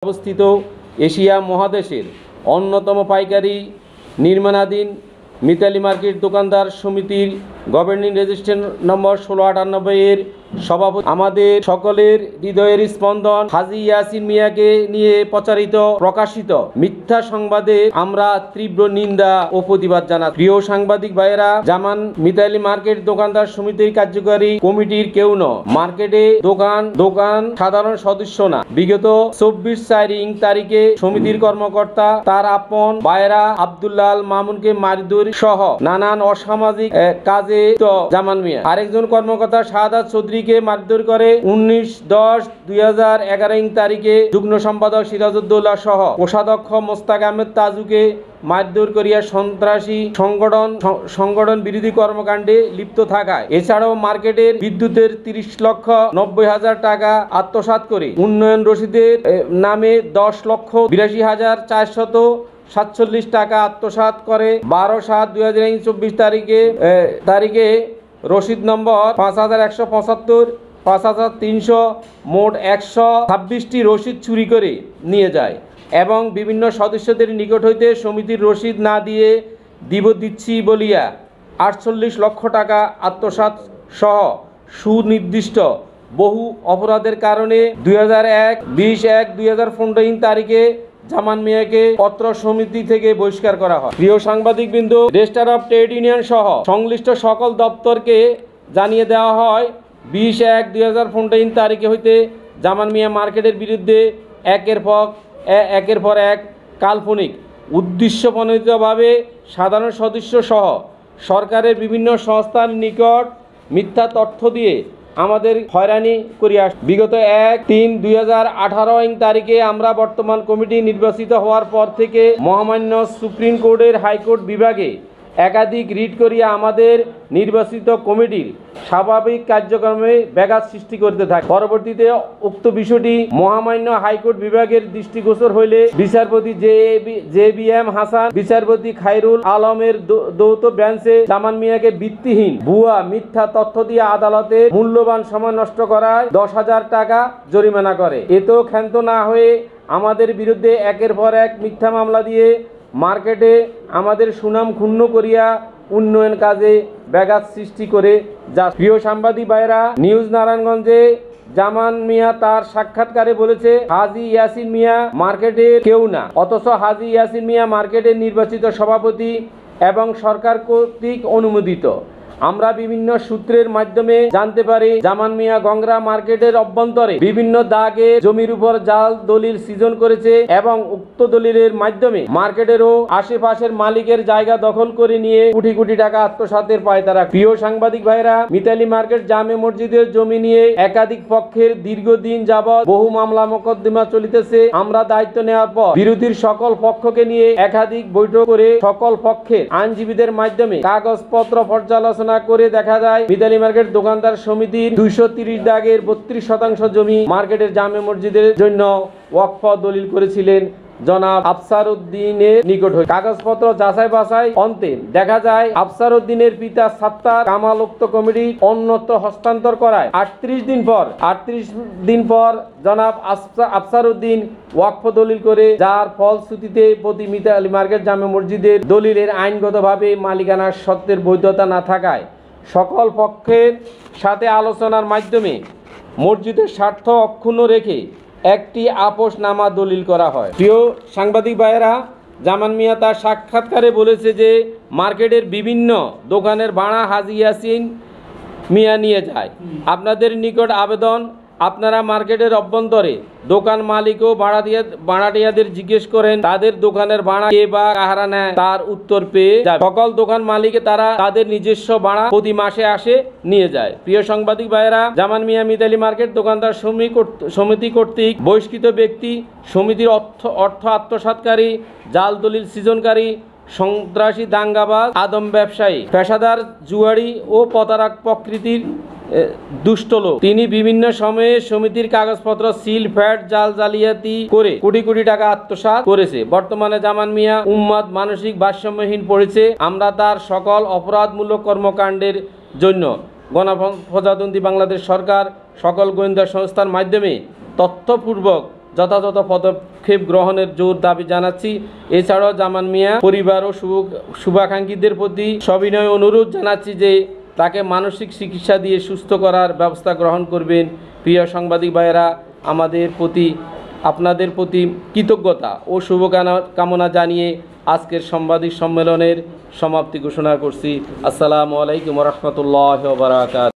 অবস্থিত এশিয়া মহাদেশের অন্যতম পাইকারি নির্মাণাধীন মিতালি মার্কেট দোকানদার সমিতির গভর্নিং রেজিস্ট্রেশন নম্বর 1698 এর সভাপতি আমাদের সকলের হৃদয়ের স্পন্দন হাজী ইয়াসিন মিয়াকে নিয়ে প্রকাশিত মিথ্যা সংবাদে আমরা তীব্র নিন্দা ও প্রতিবাদ জানাই। প্রিয় সাংবাদিক ভাইয়েরা, জামান মিতালি মার্কেট দোকানদার সমিতির কার্যকারী কমিটির কেউ ন, মার্কেটে দোকান সাধারণ সদস্য না। বিগত 24/4 তারিখে সমিতির কর্মকর্তা তার আপন ভাইয়েরা আব্দুল্লাহ মামুনকে মারধর সহ নানান অসামাজিক কাজে জামান মিয়া আরেকজন কর্মকর্তা শাহাদাত চৌধুরীকে মারধর করে। 19/10/2011 তারিখে যুগ্ম সম্পাদক সিরাজউদ্দৌলা সহ কোষাধ্যক্ষ মোস্তাক আহমেদ তাজুকে মারধর করিয়া সন্ত্রাসী সংগঠন বিরোধী কর্মকাণ্ডে লিপ্ত থাকায়, এছাড়াও মার্কেটের বিদ্যুতের 30,90,000 টাকা আত্মসাৎ করে উন্নয়ন রসিদের নামে 10,82,447 টাকা আত্মসাৎ করে। 12/7/2024 তারিখে রসিদ নম্বর 5,175, 5,300 মোট 126টি রসিদ চুরি করে নিয়ে যায় এবং বিভিন্ন সদস্যদের নিকট হইতে সমিতির রসিদ না দিয়ে দিচ্ছি বলিয়া 48 লক্ষ টাকা আত্মসাৎ সহ সুনির্দিষ্ট বহু অপরাধের কারণে 2001-2015 তারিখে জামান মিয়াকে পত্র সমিতি থেকে বহিষ্কার করা হয়। প্রিয় সাংবাদিকবৃন্দ, রেজিস্ট্রার অফ ট্রেড ইউনিয়ন সহ সংশ্লিষ্ট সকল দপ্তরকে জানিয়ে দেওয়া হয় 20/1/2015 তারিখে হইতে জামান মিয়া মার্কেটের বিরুদ্ধে একের পর এক কাল্পনিক উদ্দেশ্যপ্রণোদিতভাবে সাধারণ সদস্য সহ সরকারের বিভিন্ন সংস্থার নিকট মিথ্যা তথ্য দিয়ে আমাদের হয়রানি করিয়া বিগত 1/3/2018 তারিখে আমরা বর্তমান কমিটি নির্বাচিত হওয়ার পর থেকে মহামান্য সুপ্রিম কোর্টের হাইকোর্ট বিভাগে একাধিক রিট করিয়া আমাদের নির্বাচিত কমিটির স্বাভাবিক কার্যক্রমে ব্যাঘাত সৃষ্টি করতে থাকে। পরবর্তীতে উক্ত বিষয়টি মহামান্য হাইকোর্ট বিভাগের দৃষ্টিগোচর হইলে বিচারপতি JBM হাসান, বিচারপতি খায়রুল আলমের যৌথ বেঞ্চে জামান মিয়াকে ভিত্তিহীন ভুয়া মিথ্যা তথ্য দিয়ে আদালতের মূল্যবান সময় নষ্ট করায় 10,000 টাকা জরিমানা করে। এতেও ক্ষান্ত না হয়ে আমাদের বিরুদ্ধে একের পর এক মিথ্যা মামলা দিয়ে মার্কেটে আমাদের সুনাম ক্ষুণ্ণ করিয়া উন্নয়ন কাজে ব্যাঘাত সৃষ্টি করে যা। প্রিয় সাংবাদিক ভাইরা, নিউজ নারায়ণগঞ্জে জামান মিয়া তার সাক্ষাৎকারে বলেছে হাজী ইয়াসিন মিয়া মার্কেটের কেউ না, অথচ হাজী ইয়াসিন মিয়া মার্কেটের নির্বাচিত সভাপতি এবং সরকার কর্তৃক অনুমোদিত। আমরা বিভিন্ন সূত্রের মাধ্যমে জানতে পারি জামান মিয়া গংরা মার্কেটের অভ্যন্তরে বিভিন্ন দাগে জমির উপর জাল দলিল সৃজন করেছে এবং উক্ত দলিলের মাধ্যমে মার্কেটের ও আশেপাশের মালিকের জায়গা দখল করে নিয়ে কোটি কোটি টাকা আত্মসাতের পায়তারা। প্রিয় সাংবাদিক ভাইরা, মিতালি মার্কেট জামে মসজিদের জমি নিয়ে একাধিক পক্ষের দীর্ঘদিন যাবৎ বহু মামলা মোকদ্দমা চলিতেছে। আমরা দায়িত্ব নেওয়ার পর বিরোধীর সকল পক্ষকে নিয়ে একাধিক বৈঠক করে সকল পক্ষের আইনজীবীদের মাধ্যমে কাগজপত্র পর্যালোচনা করে দেখা যায় মিতালি মার্কেট দোকানদার সমিতির 230 দাগের 32% জমি মার্কেটের জামে মসজিদের জন্য ওয়াকফ দলিল করেছিলেন জনাব আফসার উদ্দিনের নিকট হয়ে। কাগজপত্র যাচাই বাছাই অন্তে দেখা যায় আফসার উদ্দিনের পিতা সাত্তার কামাল উক্ত কমিটি অন্যত্র হস্তান্তর করায় 38 দিন পর জনাব আফসার উদ্দিন ওয়াকফ দলিল করে, যার ফলশ্রুতিতে প্রতি মিতালি মার্কেট জামে মসজিদের দলিলের আইনগতভাবে মালিকানার সত্ত্বের বৈধতা না থাকায় সকল পক্ষের সাথে আলোচনার মাধ্যমে মসজিদের স্বার্থ অক্ষুণ্ণ রেখে একটি আপোসনামা দলিল করা হয়। প্রিয় সাংবাদিক ভাইয়েরা, জামান মিয়া তার সাক্ষাৎকারে বলেছে যে মার্কেটের বিভিন্ন দোকানের ভাড়া হাজী ইয়াসিন মিয়া নিয়ে যায়। আপনাদের নিকট আবেদন, আপনারা মার্কেটের অভ্যন্তরে দোকান মালিক ও ভাড়াটিয়াদের জিজ্ঞেস করেন তাদের দোকানের ভাড়া কে বা কাহারা নেয়, তার উত্তর পেয়ে যাবে। সকল দোকান মালিকে তারা তাদের নিজস্ব ভাড়া প্রতি মাসে আসে নিয়ে যায়। প্রিয় সাংবাদিক ভাইয়েরা, জামান মিয়া মিতালি মার্কেট দোকানদার সমিতি কর্তৃক বহিষ্কৃত ব্যক্তি, সমিতির অর্থ আত্মসাৎকারী, জাল দলিল সৃজনকারী, সন্ত্রাসী, দাঙ্গাবাজ, আদম ব্যবসায়ী, পেশাদার জুয়ারি ও প্রতারক প্রকৃতির দুষ্ট লোক। তিনি বিভিন্ন সময়ে সমিতির কাগজপত্র সিল ফ্যাট জালিয়াতি করে কোটি কোটি টাকা আত্মসাৎ করেছে। বর্তমানে জামান মিয়া উম্মাদ মানসিক ভারসাম্যহীন পড়েছে। আমরা তার সকল অপরাধমূলক কর্মকাণ্ডের জন্য গণপ্রজাতন্ত্রী বাংলাদেশ সরকার সকল গোয়েন্দা সংস্থার মাধ্যমে তথ্যপূর্বক যথাযথ পদক্ষেপ গ্রহণের জোর দাবি জানাচ্ছি। এছাড়াও জামান মিয়া পরিবার ও শুভাকাঙ্ক্ষীদের প্রতি সবিনয় অনুরোধ জানাচ্ছি যে তাকে মানসিক চিকিৎসা দিয়ে সুস্থ করার ব্যবস্থা গ্রহণ করবেন। প্রিয় সাংবাদিক ভাইয়েরা, আপনাদের প্রতি কৃতজ্ঞতা ও শুভকামনা জানিয়ে আজকের সাংবাদিক সম্মেলনের সমাপ্তি ঘোষণা করছি। আসসালামু আলাইকুম ওয়া রাহমাতুল্লাহি ওয়া বারাকাতুহু।